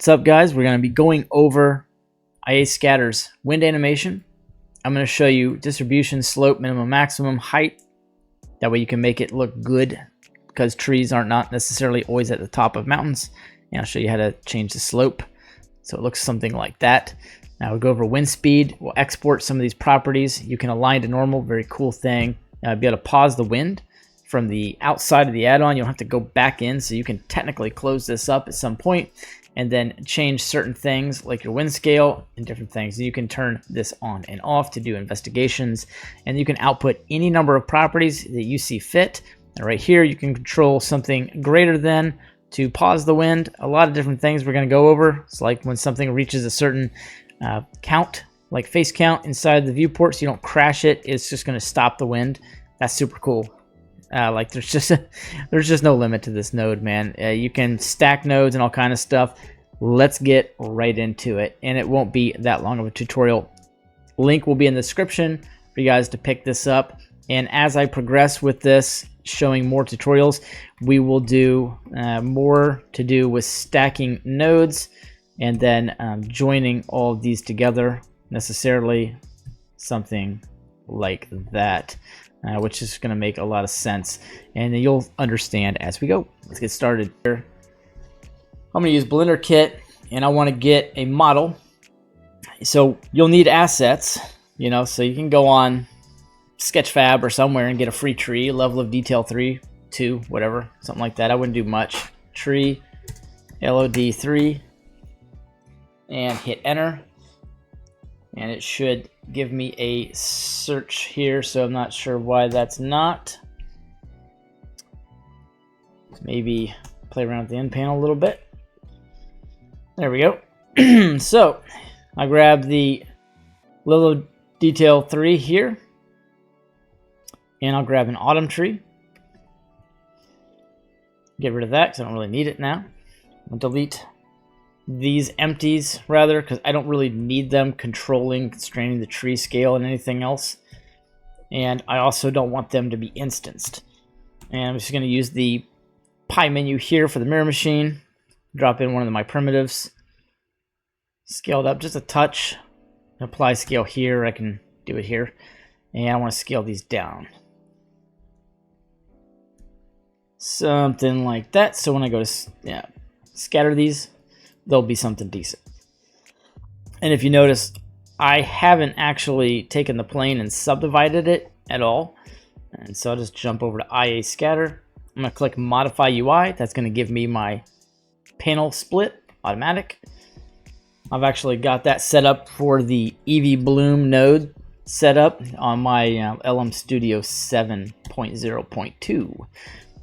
What's up, guys? We're going to be going over IA Scatter's wind animation. I'm going to show you distribution, slope, minimum, maximum, height. That way you can make it look good because trees are not necessarily always at the top of mountains. And I'll show you how to change the slope so it looks something like that. Now we'll go over wind speed. We'll export some of these properties. You can align to normal, very cool thing. Be able to pause the wind from the outside of the add-on. You don't have to go back in, so you can technically close this up at some point and then change certain things like your wind scale and different things. You can turn this on and off to do investigations, and you can output any number of properties that you see fit. And right here, you can control something greater than to pause the wind. A lot of different things we're going to go over. It's like when something reaches a certain count, like face count inside the viewport, so you don't crash it. It's just going to stop the wind. That's super cool. Like there's just no limit to this node, man. You can stack nodes and all kind of stuff. Let's get right into it, and it won't be that long of a tutorial. Link will be in the description for you guys to pick this up. And as I progress with this, showing more tutorials, we will do more to do with stacking nodes and then joining all of these together, necessarily something like that. Which is going to make a lot of sense, and you'll understand as we go. Let's get started here. I'm going to use Blender Kit, and I want to get a model. So you'll need assets, you know, so you can go on Sketchfab or somewhere and get a free tree, level of detail 3, 2, whatever, something like that. I wouldn't do much. Tree, LOD 3, and hit enter. And it should give me a search here, so I'm not sure why that's not. Maybe play around with the end panel a little bit. There we go. So I grab the little detail 3 here, and I'll grab an autumn tree. Get rid of that because I don't really need it now. I'll delete these empties rather, because I don't really need them constraining the tree scale and anything else, and I also don't want them to be instanced. And I'm just going to use the pie menu here for the mirror machine, drop in one of my primitives, scaled up just a touch, apply scale here. I can do it here, and I want to scale these down something like that, so when I go to scatter these, there'll be something decent. And if you notice, I haven't actually taken the plane and subdivided it at all. And so I'll just jump over to IA Scatter. I'm going to click Modify UI. That's going to give me my panel split automatic. I've actually got that set up for the Eevee Bloom node set up on my LM Studio 7.0.2,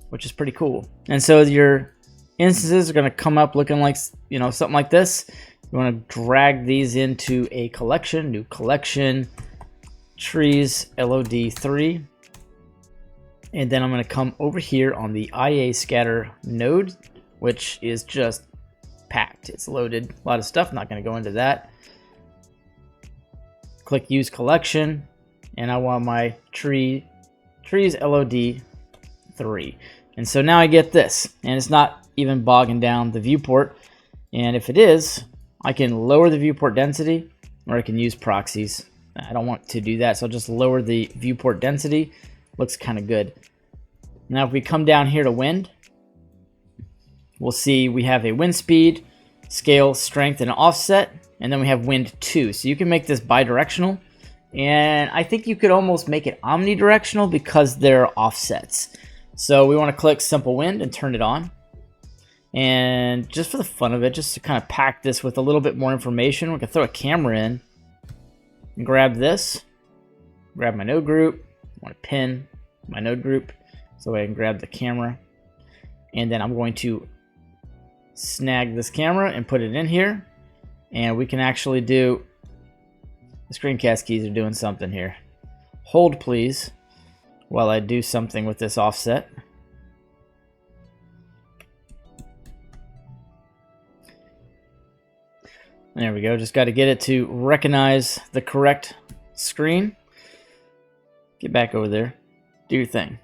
which is pretty cool. And so your instances are going to come up looking like, you know, something like this. You want to drag these into a collection, new collection, trees, LOD 3. And then I'm going to come over here on the IA Scatter node, which is just packed. It's loaded, a lot of stuff. I'm not going to go into that. Click Use Collection, and I want my trees LOD 3. And so now I get this, and it's not even bogging down the viewport. And if it is, I can lower the viewport density, or I can use proxies. I don't want to do that, so I'll just lower the viewport density. Looks kind of good. Now if we come down here to wind, we'll see we have a wind speed, scale, strength, and an offset, and then we have wind 2. So you can make this bidirectional, and I think you could almost make it omnidirectional because they're offsets. So we want to click Simple Wind and turn it on. And just for the fun of it, just to kind of pack this with a little bit more information, we can throw a camera in and grab this, grab my node group. I want to pin my node group so I can grab the camera. And then I'm going to snag this camera and put it in here. And we can actually do, the screencast keys are doing something here. Hold please while I do something with this offset. There we go. Just got to get it to recognize the correct screen. Get back over there. Do your thing.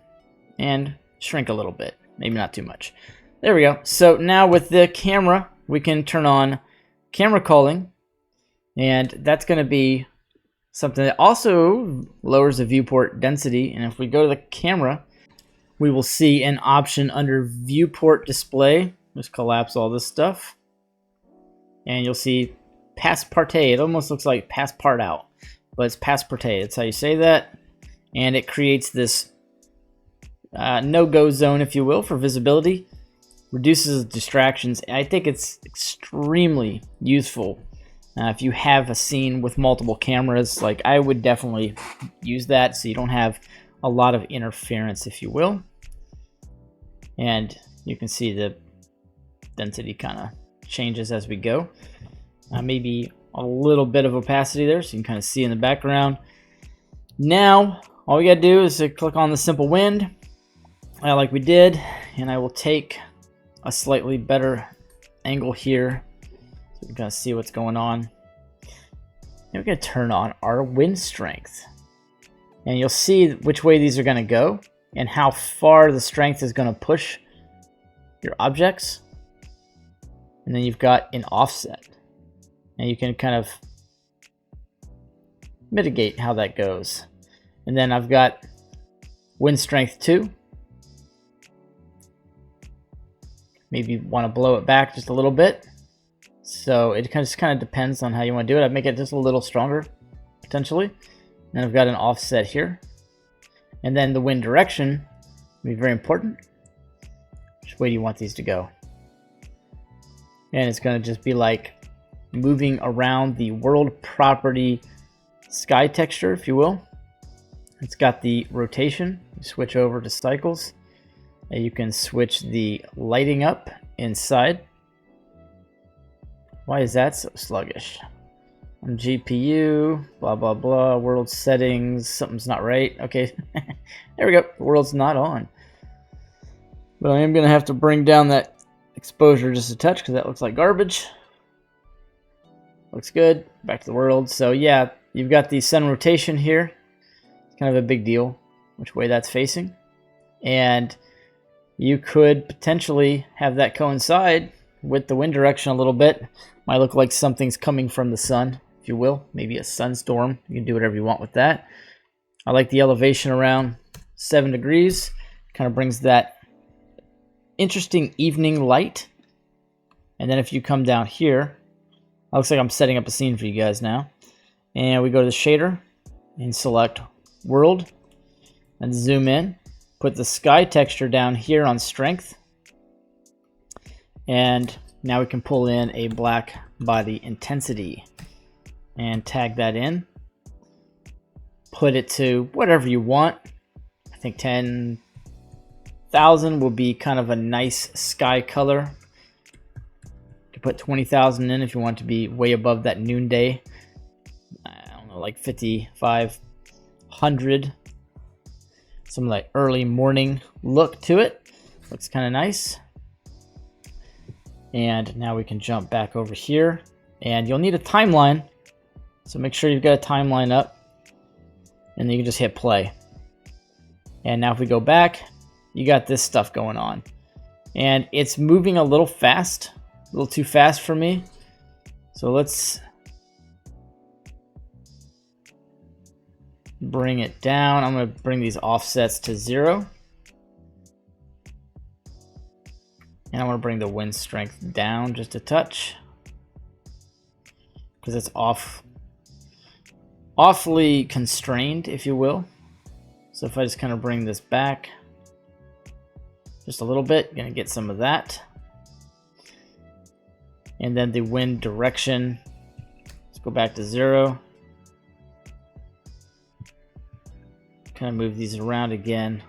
And shrink a little bit. Maybe not too much. There we go. So now with the camera, we can turn on camera culling, and that's going to be something that also lowers the viewport density. And if we go to the camera, we will see an option under viewport display. Just collapse all this stuff, and you'll see passepartout. It almost looks like pass part out, but it's passepartout. That's how you say that. And it creates this no-go zone, if you will, for visibility. Reduces distractions. I think it's extremely useful if you have a scene with multiple cameras. Like, I would definitely use that so you don't have a lot of interference, if you will. And you can see the density kind of changes as we go. Maybe a little bit of opacity there so you can kind of see in the background. Now, all we got to do is to click on the simple wind, like we did, and I will take a slightly better angle here so we can kind of see what's going on. And we're going to turn on our wind strength. And you'll see which way these are going to go and how far the strength is going to push your objects. And then you've got an offset. And you can kind of mitigate how that goes. And then I've got wind strength 2. Maybe want to blow it back just a little bit. So it just kind of depends on how you want to do it. I'd make it just a little stronger, potentially. And I've got an offset here. And then the wind direction will be very important. Which way do you want these to go? And it's going to just be like moving around the world property sky texture, if you will. It's got the rotation. You switch over to cycles. And you can switch the lighting up inside. Why is that so sluggish? On GPU, blah, blah, blah, world settings, something's not right. Okay, there we go, the world's not on. But I am gonna have to bring down that exposure just a touch because that looks like garbage. Looks good, back to the world. So yeah, you've got the sun rotation here. It's kind of a big deal, which way that's facing. And you could potentially have that coincide with the wind direction a little bit. Might look like something's coming from the sun, if you will. Maybe a sunstorm. You can do whatever you want with that. I like the elevation around 7 degrees. Kind of brings that interesting evening light. And then if you come down here, it looks like I'm setting up a scene for you guys now. And we go to the shader and select world and zoom in. Put the sky texture down here on strength. And now we can pull in a black body intensity and tag that in. Put it to whatever you want. I think 10,000 will be kind of a nice sky color. You can put 20,000 in if you want to be way above that noonday. I don't know, like 5,500. Some like early morning look to it. Looks kind of nice. And now we can jump back over here. And you'll need a timeline. So make sure you've got a timeline up. And then you can just hit play. And now if we go back, you got this stuff going on. And it's moving a little fast. A little too fast for me. So let's bring it down. I'm going to bring these offsets to 0. And I want to bring the wind strength down just a touch. Because it's awfully constrained, if you will. So if I just kind of bring this back just a little bit, going to get some of that. And then the wind direction, let's go back to 0. Kind of move these around again.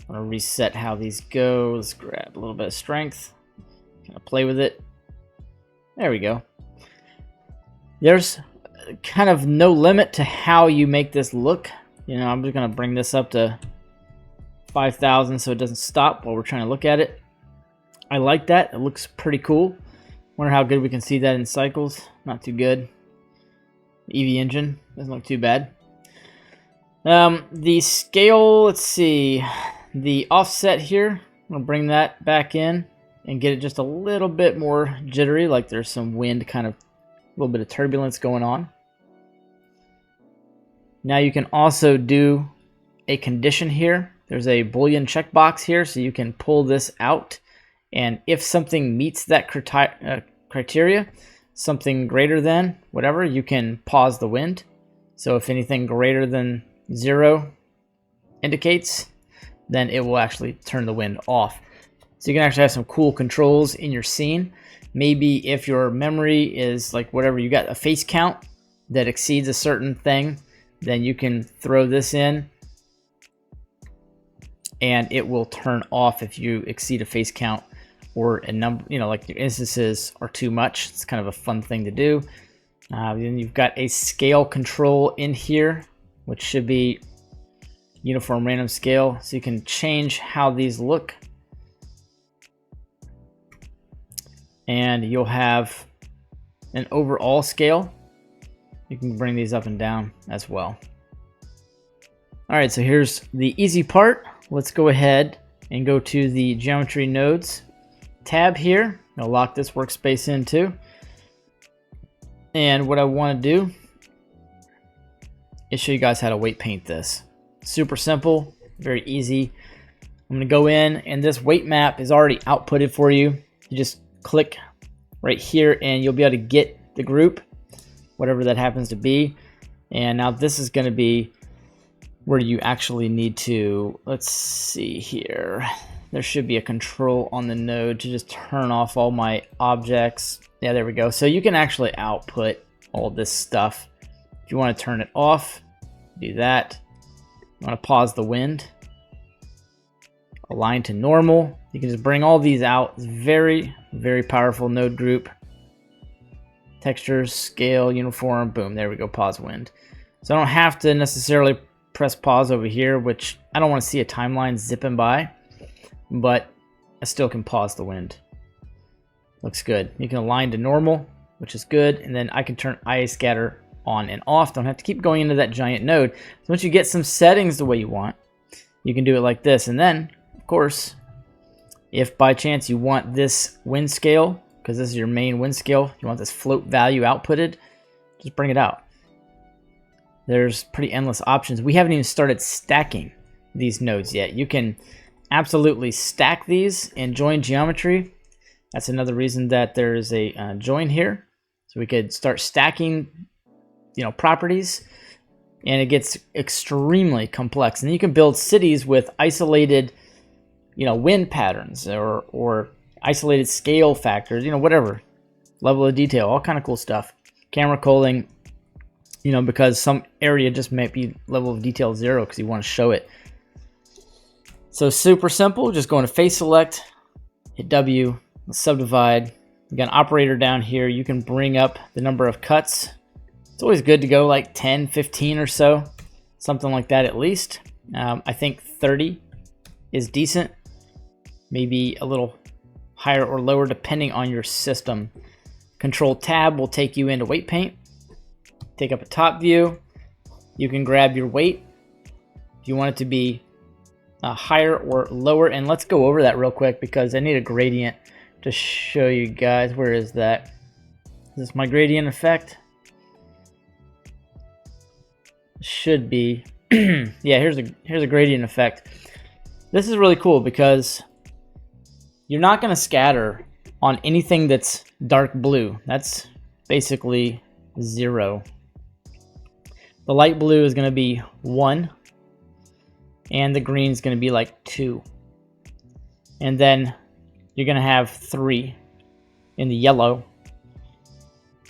I'm going to reset how these go. Let's grab a little bit of strength. Kind of play with it. There we go. There's kind of no limit to how you make this look. You know, I'm just going to bring this up to 5,000 so it doesn't stop while we're trying to look at it. I like that. It looks pretty cool. Wonder how good we can see that in cycles. Not too good. EV engine doesn't look too bad. The scale, let's see. The offset here, I'm going to bring that back in and get it just a little bit more jittery, like there's some wind, kind of a little bit of turbulence going on. Now you can also do a condition here. There's a Boolean checkbox here, so you can pull this out, and if something meets that criteria, something greater than whatever, you can pause the wind. So if anything greater than 0 indicates, then it will actually turn the wind off. So you can actually have some cool controls in your scene. Maybe if your memory is like whatever, you got a face count that exceeds a certain thing, then you can throw this in and it will turn off if you exceed a face count or a number, you know, like your instances are too much. It's kind of a fun thing to do. Then you've got a scale control in here, which should be uniform random scale. So you can change how these look. And you'll have an overall scale. You can bring these up and down as well. All right, so here's the easy part. Let's go ahead and go to the geometry nodes tab here. I'll lock this workspace in too. And what I want to do is show you guys how to weight paint this. Super simple, very easy. I'm going to go in, and this weight map is already outputted for you. You just click right here and you'll be able to get the group, whatever that happens to be. And now this is going to be where you actually need to, let's see here. There should be a control on the node to just turn off all my objects. Yeah, there we go. So you can actually output all this stuff. If you want to turn it off, do that. You want to pause the wind, align to normal. You can just bring all these out. It's very, very powerful node group. Textures, scale, uniform, boom, there we go, pause wind. So I don't have to necessarily press pause over here, which I don't want to see a timeline zipping by, but I still can pause the wind. Looks good. You can align to normal, which is good, and then I can turn IA scatter on and off. Don't have to keep going into that giant node. So once you get some settings the way you want, you can do it like this. And then, of course, if by chance you want this wind scale, because this is your main wind scale, you want this float value outputted, just bring it out. There's pretty endless options. We haven't even started stacking these nodes yet. You can absolutely stack these and join geometry. That's another reason that there's a join here. So we could start stacking, you know, properties, and it gets extremely complex. And then you can build cities with isolated, you know, wind patterns or isolated scale factors, you know, whatever level of detail, all kind of cool stuff. Camera culling, you know, because some area just might be level of detail 0 because you want to show it. So super simple. Just go into face select, hit W, subdivide. You got an operator down here. You can bring up the number of cuts. It's always good to go like 10, 15 or so, something like that at least. I think 30 is decent. Maybe a little higher or lower depending on your system. Control tab will take you into weight paint. Take up a top view. You can grab your weight if you want it to be higher or lower. And let's go over that real quick because I need a gradient to show you guys. Where is that? Is this my gradient effect? Should be. Yeah, here's a gradient effect. This is really cool because you're not going to scatter on anything that's dark blue. That's basically 0. The light blue is going to be 1, and the green is going to be like 2. And then you're going to have 3 in the yellow.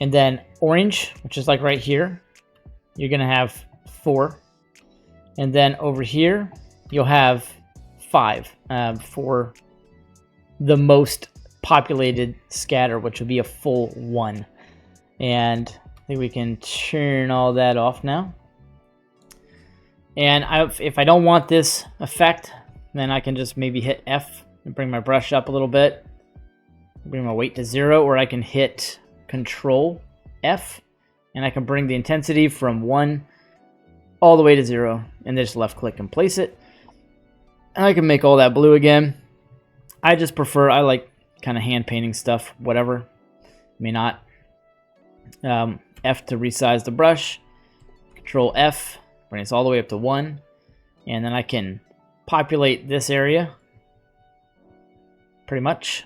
And then orange, which is like right here, you're going to have 4. And then over here, you'll have 5 for the most populated scatter, which would be a full 1. And I think we can turn all that off now. And if I don't want this effect, then I can just maybe hit F and bring my brush up a little bit, bring my weight to 0, or I can hit Control F and I can bring the intensity from 1 all the way to 0, and then just left click and place it. And I can make all that blue again. I just prefer, I like kind of hand painting stuff, whatever. May not. F to resize the brush. Control F, bring this all the way up to 1. And then I can populate this area. Pretty much.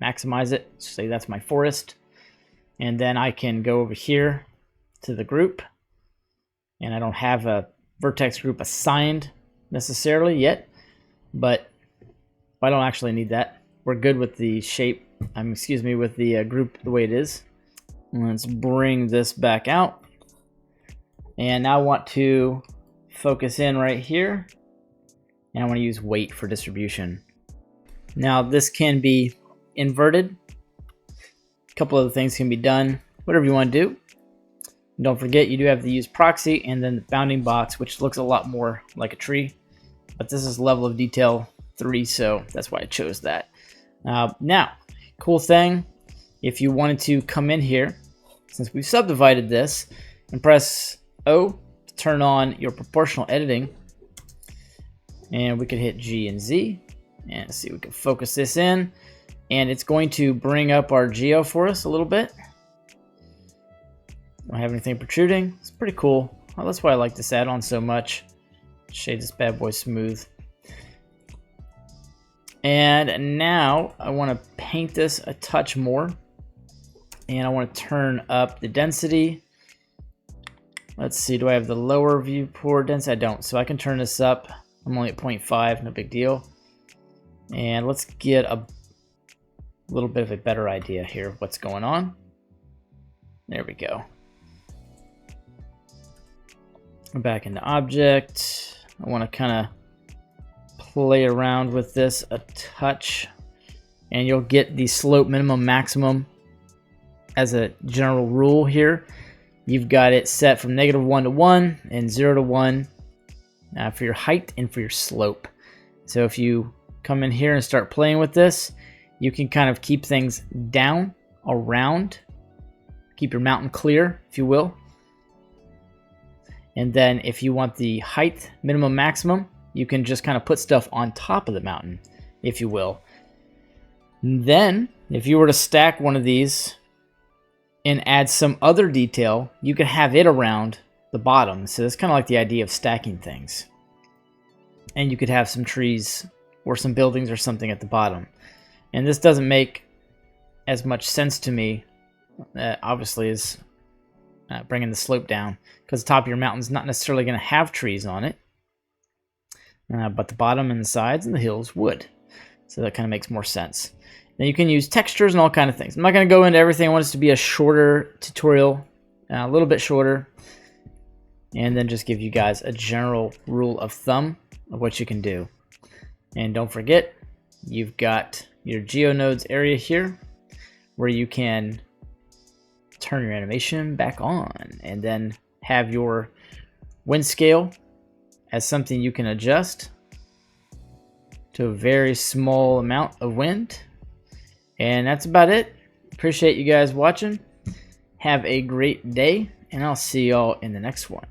Maximize it. Say that's my forest. And then I can go over here to the group. And I don't have a vertex group assigned necessarily yet. But I don't actually need that. We're good with the shape. Excuse me, with the group the way it is. Let's bring this back out. And now I want to focus in right here. And I want to use weight for distribution. Now this can be inverted. A couple other things can be done. Whatever you want to do. And don't forget you do have to use proxy and then the bounding box, which looks a lot more like a tree. But this is level of detail 3, so that's why I chose that. Now, cool thing, if you wanted to come in here, since we've subdivided this, and press O to turn on your proportional editing, and we could hit G and Z, and see, we can focus this in, and it's going to bring up our geo for us a little bit. Don't have anything protruding. It's pretty cool. Well, that's why I like this add-on so much. Shade this bad boy smooth. And now I want to paint this a touch more. And I want to turn up the density. Let's see, do I have the lower viewport density? I don't, so I can turn this up. I'm only at 0.5, no big deal. And let's get a little bit of a better idea here of what's going on. There we go. We're back into object. I want to kind of play around with this a touch, and you'll get the slope minimum maximum as a general rule here. You've got it set from -1 to 1 and 0 to 1 for your height and for your slope. So if you come in here and start playing with this, you can kind of keep things down around, keep your mountain clear, if you will. And then if you want the height minimum maximum, you can just kind of put stuff on top of the mountain, if you will. And then if you were to stack one of these and add some other detail, you could have it around the bottom. So it's kind of like the idea of stacking things. And you could have some trees or some buildings or something at the bottom. And this doesn't make as much sense to me, obviously, as bringing the slope down, because the top of your mountain's not necessarily going to have trees on it, but the bottom and the sides and the hills would. So that kind of makes more sense. Then you can use textures and all kind of things. I'm not going to go into everything. I want this to be a shorter tutorial, a little bit shorter, and then just give you guys a general rule of thumb of what you can do. And don't forget, you've got your GeoNodes area here where you can turn your animation back on, and then have your wind scale as something you can adjust to a very small amount of wind. And that's about it. Appreciate you guys watching. Have a great day, and I'll see y'all in the next one.